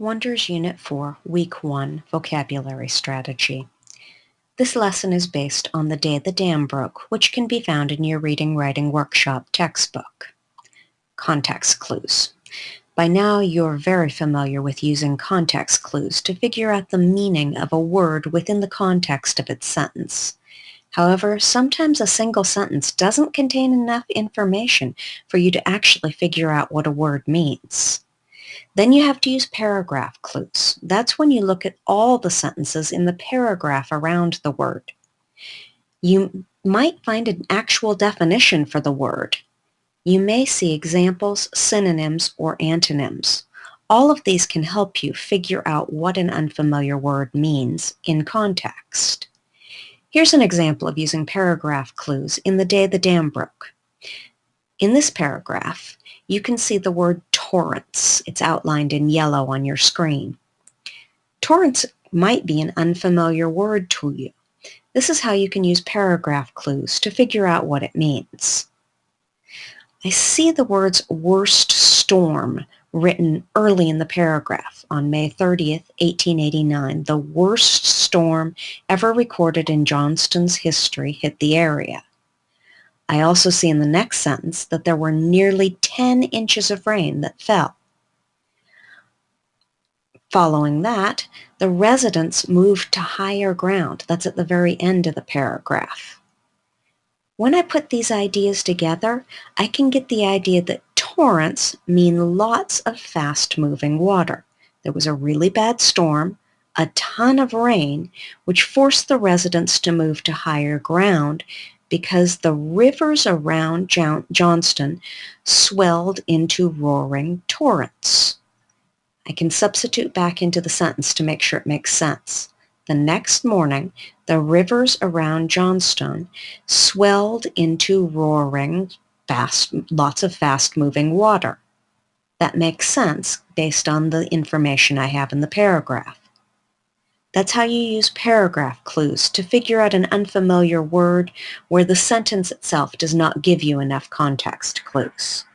Wonders Unit 4, Week 1, Vocabulary Strategy. This lesson is based on The Day the Dam Broke, which can be found in your Reading Writing Workshop textbook. Context clues. By now, you're very familiar with using context clues to figure out the meaning of a word within the context of its sentence. However, sometimes a single sentence doesn't contain enough information for you to actually figure out what a word means. Then you have to use paragraph clues. That's when you look at all the sentences in the paragraph around the word. You might find an actual definition for the word. You may see examples, synonyms, or antonyms. All of these can help you figure out what an unfamiliar word means in context. Here's an example of using paragraph clues in The Day the Dam Broke. In this paragraph, you can see the word torrents. It's outlined in yellow on your screen. Torrents might be an unfamiliar word to you. This is how you can use paragraph clues to figure out what it means. I see the words worst storm written early in the paragraph on May 30th, 1889. The worst storm ever recorded in Johnston's history hit the area. I also see in the next sentence that there were nearly 10 inches of rain that fell. Following that, the residents moved to higher ground. That's at the very end of the paragraph. When I put these ideas together, I can get the idea that torrents mean lots of fast-moving water. There was a really bad storm, a ton of rain, which forced the residents to move to higher ground because the rivers around Johnston swelled into roaring torrents. I can substitute back into the sentence to make sure it makes sense. The next morning, the rivers around Johnston swelled into roaring, lots of fast-moving water. That makes sense based on the information I have in the paragraph. That's how you use paragraph clues to figure out an unfamiliar word where the sentence itself does not give you enough context clues.